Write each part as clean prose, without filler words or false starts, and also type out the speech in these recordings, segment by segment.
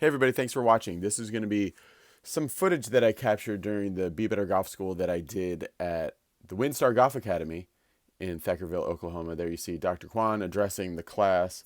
Hey everybody, thanks for watching. This is going to be some footage that I captured during the Be Better Golf School that I did at the WinStar Golf Academy in Thackerville, Oklahoma. There you see Dr. Kwon addressing the class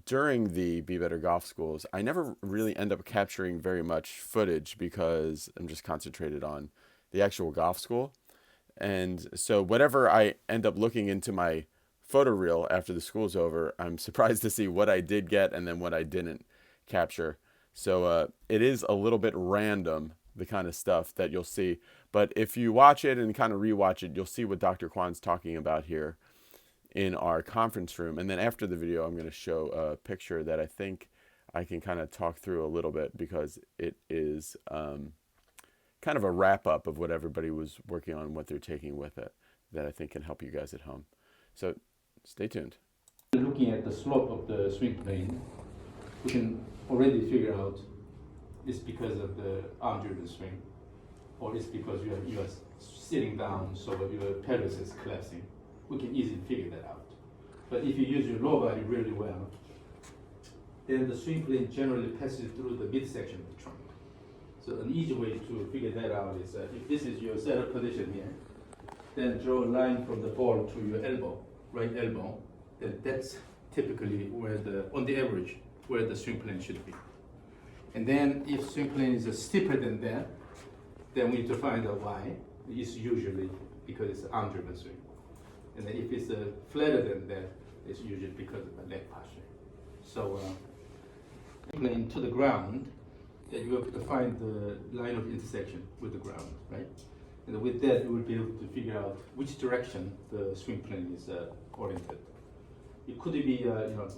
during the Be Better Golf Schools. I never really end up capturing very much footage because I'm just concentrated on the actual golf school. And so whatever I end up looking into my photo reel after the school's over, I'm surprised to see what I did get and then what I didn't capture. So it is a little bit random, the kind of stuff that you'll see. But if you watch it and kind of rewatch it, you'll see what Dr. Kwon's talking about here in our conference room. And then after the video, I'm going to show a picture that I think I can kind of talk through a little bit because it is kind of a wrap up of what everybody was working on, what they're taking with it, that I think can help you guys at home. So stay tuned. Looking at the slope of the swing plane, we can already figure out it's because of the arm-driven swing, or it's because you are sitting down so your pelvis is collapsing. We can easily figure that out. But if you use your lower body really well, then the swing plane generally passes through the midsection of the trunk. So an easy way to figure that out is if this is your setup position here, then draw a line from the ball to your elbow, right elbow. Then that's typically where on the average, where the swing plane should be. And then if swing plane is steeper than that, then we need to find out why. It's usually because it's an arm-driven swing. And then if it's flatter than that, it's usually because of the leg posture. So plane to the ground, then you have to find the line of intersection with the ground, right? And with that, you will be able to figure out which direction the swing plane is oriented. It could be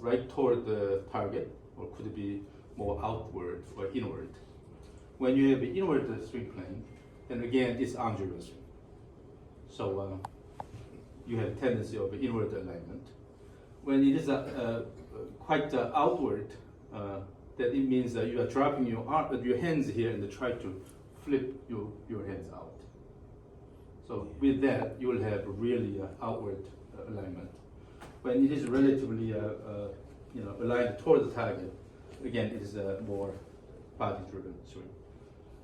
right toward the target, or could it be more outward or inward. When you have an inward swing plane, then again it's arm-driven swing. So you have a tendency of inward alignment. When it is quite outward, that it means that you are dropping your hands here and try to flip your hands out. So with that, you will have really outward alignment. When it is relatively aligned toward the target, again, it is a more body-driven swing.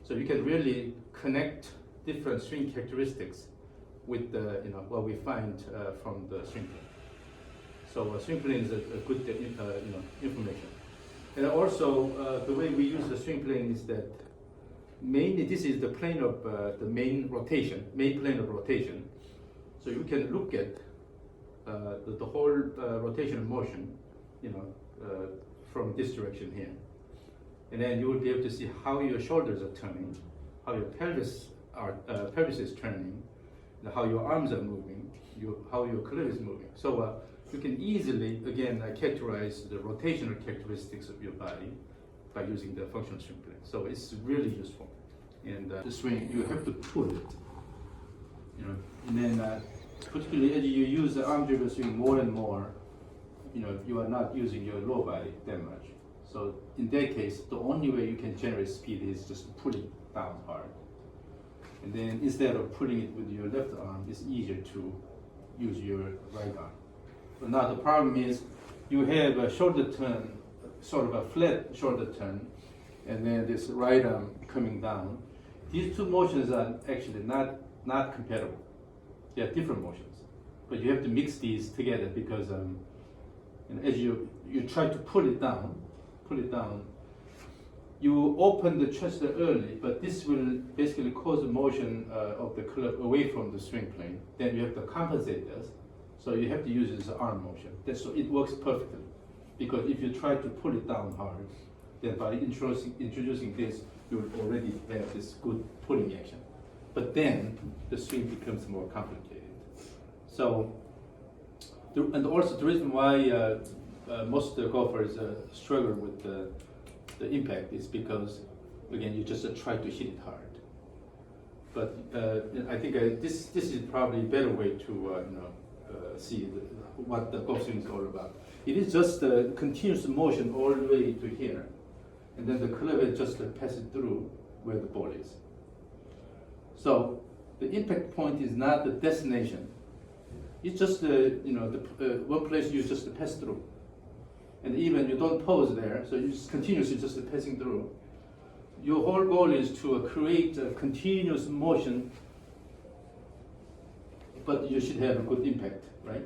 So you can really connect different swing characteristics with what we find from the swing plane. So swing plane is a good information. And also the way we use the swing plane is that mainly this is the plane of the main plane of rotation. So you can look at the whole rotational motion, from this direction here. And then you will be able to see how your shoulders are turning, how your pelvis is turning, and how your arms are moving, how your club is moving. So you can easily, again, characterize the rotational characteristics of your body by using the functional swing plane. So it's really useful. And the swing, you have to pull it, and then particularly as you use the arm-driven swing more and more, you are not using your lower body that much. So in that case, the only way you can generate speed is just pulling down hard. And then instead of pulling it with your left arm, it's easier to use your right arm. But now the problem is you have a shoulder turn, sort of a flat shoulder turn, and then this right arm coming down. These two motions are actually not compatible. They are different motions. But you have to mix these together because as you try to pull it down, you open the chest early, but this will basically cause the motion of the club away from the swing plane. Then you have to compensate this. So you have to use this arm motion. So it works perfectly. Because if you try to pull it down hard, then by introducing this, you will already have this good pulling action. But then the swing becomes more complicated. So, and also the reason why most golfers struggle with the impact is because, again, you just try to hit it hard. But I think this is probably a better way to see what the golf swing is all about. It is just a continuous motion all the way to here, and then the club just passes through where the ball is. So the impact point is not the destination. It's just one place you just pass through. and even you don't pause there, so you just continuously just passing through. Your whole goal is to create a continuous motion, but you should have a good impact, right?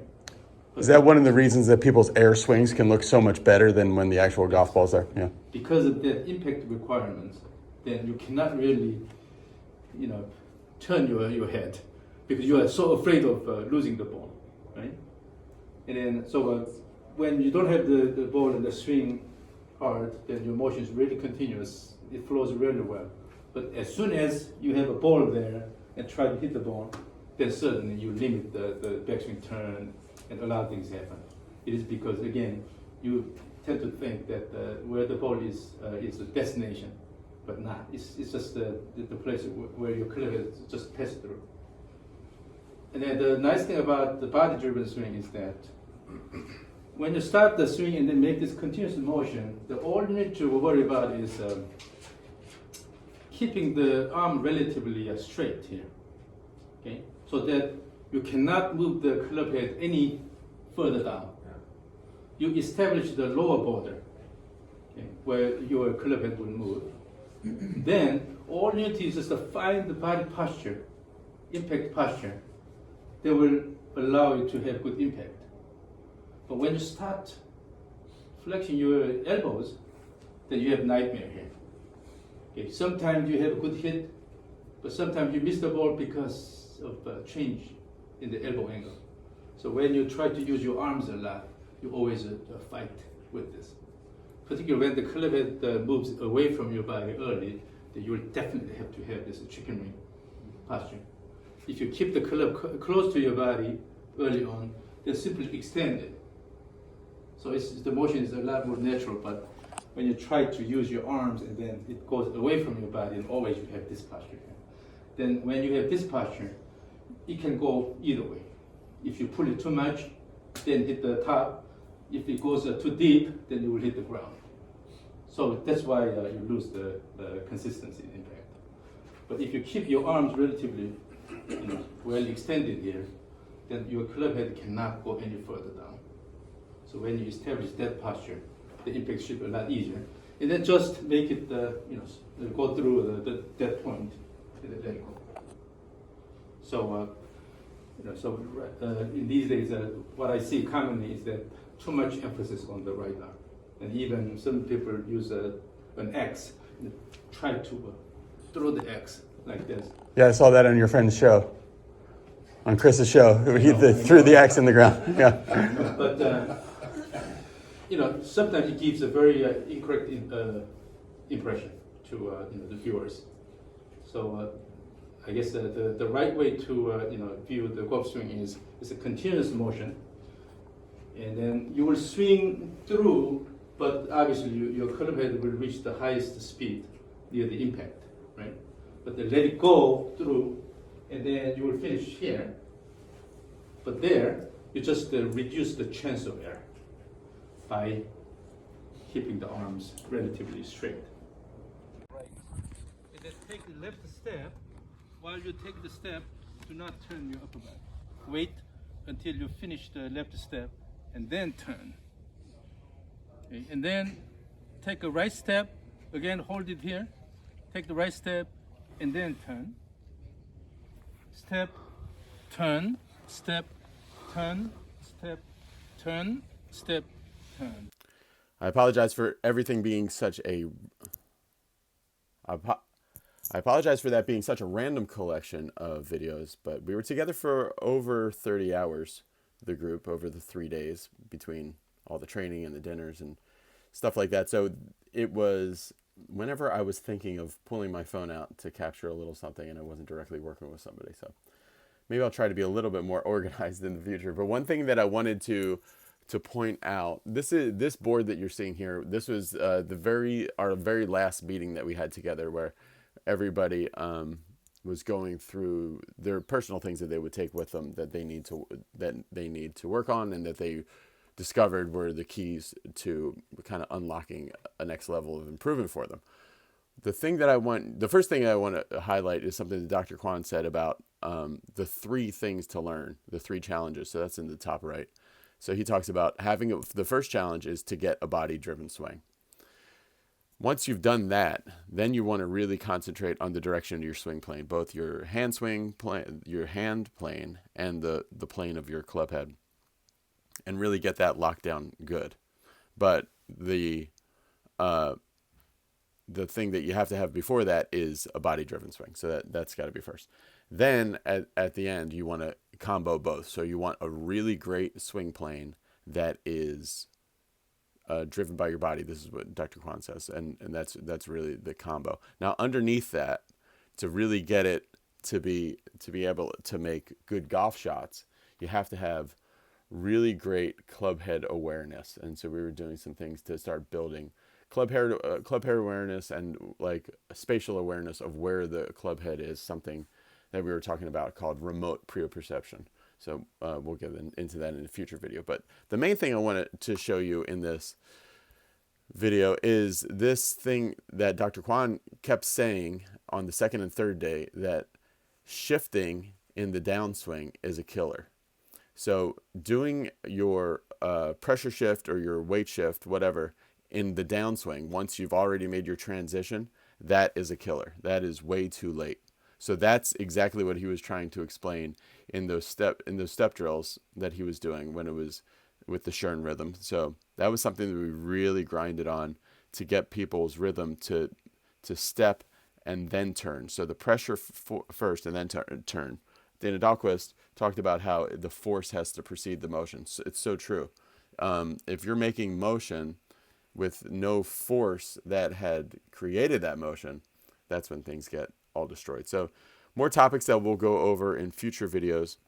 Is that one of the reasons that people's air swings can look so much better than when the actual golf ball's there? Yeah. Because of that impact requirements, then you cannot really, turn your head because you are so afraid of losing the ball, right? And then when you don't have the ball and the swing hard, then your motion is really continuous. It flows really well. But as soon as you have a ball there and try to hit the ball, then certainly you limit the backswing turn and allow things happen. It is because, again, you tend to think that where the ball is the destination, but not. It's just the place where your club is just passed through. And then the nice thing about the body-driven swing is that when you start the swing and then make this continuous motion, all you need to worry about is keeping the arm relatively straight here, okay? So that you cannot move the club head any further down. You establish the lower border, okay, where your club head will move. Then all you need to is just to find the body posture, impact posture, that will allow you to have good impact. But when you start flexing your elbows, then you have nightmare here. Okay, sometimes you have a good hit, but sometimes you miss the ball because of change in the elbow angle. So when you try to use your arms a lot, you always fight with this. Particularly when the club head moves away from your body early, then you will definitely have to have this chicken wing posture. If you keep the club close to your body early on, then simply extend it. So the motion is a lot more natural, but when you try to use your arms and then it goes away from your body, and always you have this posture. Then when you have this posture, it can go either way. If you pull it too much, then hit the top. If it goes too deep, then you will hit the ground. So that's why you lose the consistency impact. But if you keep your arms relatively well extended here, then your club head cannot go any further down. So when you establish that posture, the impact should be a lot easier. And then just make it, go through that point and then let go. So, in these days, what I see commonly is that too much emphasis on the right arm. And even some people use an X and try to throw the X like this. Yeah, I saw that on your friend's show. On Chris's show, he threw the axe in the ground. Yeah. But sometimes it gives a very incorrect impression to the viewers. So I guess the right way to view the golf swing is a continuous motion, and then you will swing through, but obviously your club head will reach the highest speed near the impact, right? But then let it go through, and then you will finish here. But there, you just reduce the chance of error by keeping the arms relatively straight. Right. And then take the left step. While you take the step, do not turn your upper back. Wait until you finish the left step and then turn. Okay. And then take a right step. Again, hold it here. Take the right step and then turn. Step, turn, step, turn, step, turn, step, turn. I apologize for everything being such a. I apologize for that being such a random collection of videos, but we were together for over 30 hours, the group, over the 3 days between all the training and the dinners and stuff like that. So it was whenever I was thinking of pulling my phone out to capture a little something and I wasn't directly working with somebody. So maybe I'll try to be a little bit more organized in the future. But one thing that I wanted to point out, this board that you're seeing here. This was our very last meeting that we had together, where everybody was going through their personal things that they would take with them that they need to work on, and that they discovered were the keys to kind of unlocking a next level of improvement for them. The first thing I want to highlight is something that Dr. Kwon said about the 3 things to learn, the 3 challenges. So that's in the top right. So he talks about having the first challenge is to get a body-driven swing. Once you've done that, then you want to really concentrate on the direction of your swing plane, both your hand swing plane, your hand plane, and the plane of your club head, and really get that locked down good. But the thing that you have to have before that is a body-driven swing. So that's got to be first. Then at the end, you want to combo both. So you want a really great swing plane that is driven by your body. This is what Dr. Kwon says, and that's really the combo. Now underneath that, to really get it to be able to make good golf shots, you have to have really great club head awareness. And so we were doing some things to start building club head awareness and like spatial awareness of where the club head is, something that we were talking about called remote proprioception. So we'll get into that in a future video. But the main thing I wanted to show you in this video is this thing that Dr. Kwon kept saying on the second and third day, that shifting in the downswing is a killer. So doing your pressure shift or your weight shift, whatever, in the downswing, once you've already made your transition, that is a killer. That is way too late. So that's exactly what he was trying to explain in those step drills that he was doing when it was with the Shern rhythm. So that was something that we really grinded on to get people's rhythm to step and then turn. So the pressure first and then turn. Dana Dahlquist talked about how the force has to precede the motion. So it's so true. If you're making motion with no force that had created that motion, that's when things get all destroyed. So more topics that we'll go over in future videos,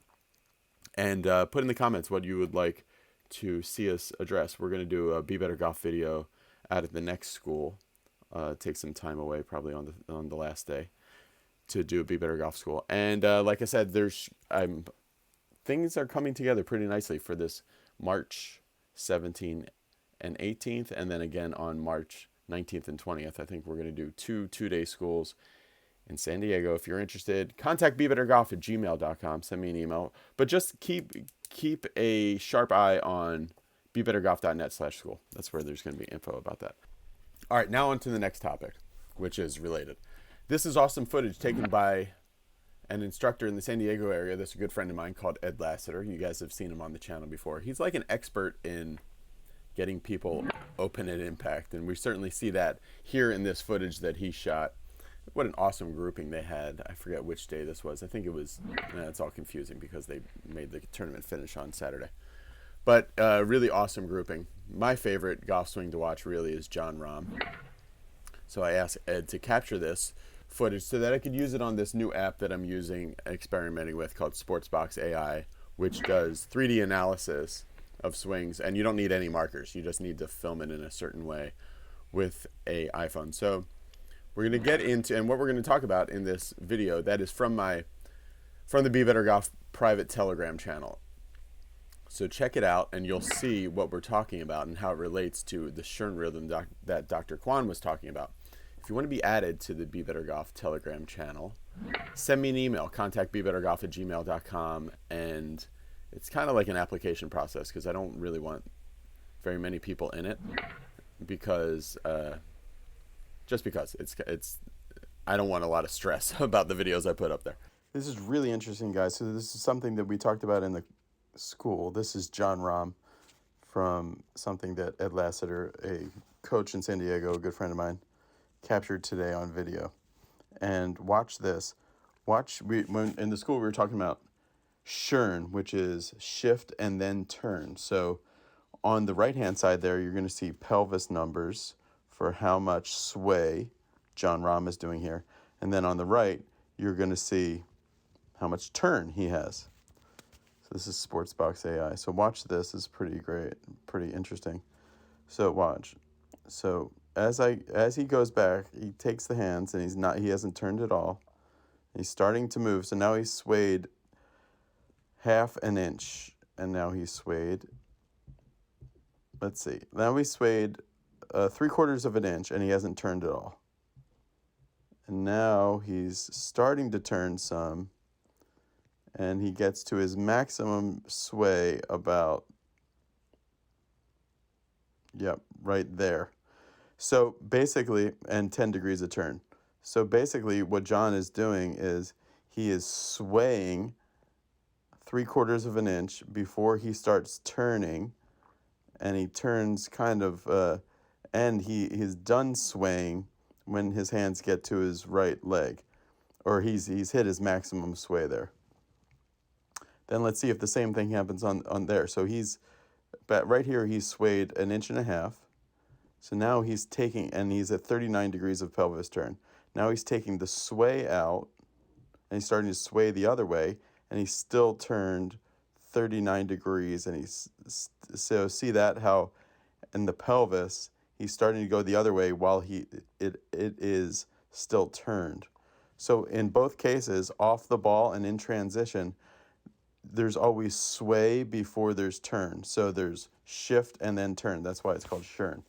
and put in the comments what you would like to see us address. We're going to do a Be Better Golf video out at the next school. Take some time away probably on the last day to do a Be Better Golf school. And like I said, things are coming together pretty nicely for this March 17th and 18th, and then again on March 19th and 20th. I think we're going to do two-day schools in San Diego. If you're interested, contact bebettergolf@gmail.com. Send me an email. But just keep a sharp eye on bebettergolf.net/school. That's where there's going to be info about that. All right, now on to the next topic, which is related. This is awesome footage taken by an instructor in the San Diego area. That's a good friend of mine called Ed Lasseter. You guys have seen him on the channel before. He's like an expert in getting people open at impact, and we certainly see that here in this footage that he shot. What an awesome grouping they had. I forget which day this was. I think it was, it's all confusing because they made the tournament finish on Saturday. But really awesome grouping. My favorite golf swing to watch really is Jon Rahm. So I asked Ed to capture this footage so that I could use it on this new app that I'm experimenting with called Sportsbox AI, which does 3D analysis of swings, and you don't need any markers. You just need to film it in a certain way with a iPhone. So we're going to get into, and what we're going to talk about in this video, that is from the Be Better Golf private Telegram channel. So check it out, and you'll see what we're talking about and how it relates to the Shern rhythm that Dr. Kwon was talking about. If you want to be added to the Be Better Golf Telegram channel, send me an email, contact bebettergolf@gmail.com, and it's kind of like an application process because I don't really want very many people in it because just because it's I don't want a lot of stress about the videos I put up there. This is really interesting, guys. So this is something that we talked about in the school. This is Jon Rahm from something that Ed Lasseter, a coach in San Diego, a good friend of mine, captured today on video. And watch this. When in the school we were talking about Shern, which is shift and then turn. So on the right-hand side there, you're going to see pelvis numbers for how much sway Jon Rahm is doing here. And then on the right, you're going to see how much turn he has. So this is Sportsbox AI. So watch this. It's pretty great, pretty interesting. So watch. So as he goes back, he takes the hands and he hasn't turned at all. He's starting to move. So now he's swayed half an inch, and now he's swayed. Let's see. Now he's swayed 3/4 of an inch, and he hasn't turned at all. And now he's starting to turn some, and he gets to his maximum sway about Yep, right there. So basically, and 10 degrees a turn. So basically, what John is doing is he is swaying 3/4 of an inch before he starts turning, and he turns kind of, and he's done swaying when his hands get to his right leg, or he's hit his maximum sway there. Then let's see if the same thing happens on there. So but right here he's swayed 1.5 inches. So now he's taking, and he's at 39 degrees of pelvis turn. Now he's taking the sway out, and he's starting to sway the other way, and he's still turned 39 degrees. And so see that how in the pelvis he's starting to go the other way while it is still turned. So in both cases, off the ball and in transition, there's always sway before there's turn. So there's shift and then turn. That's why it's called Schern.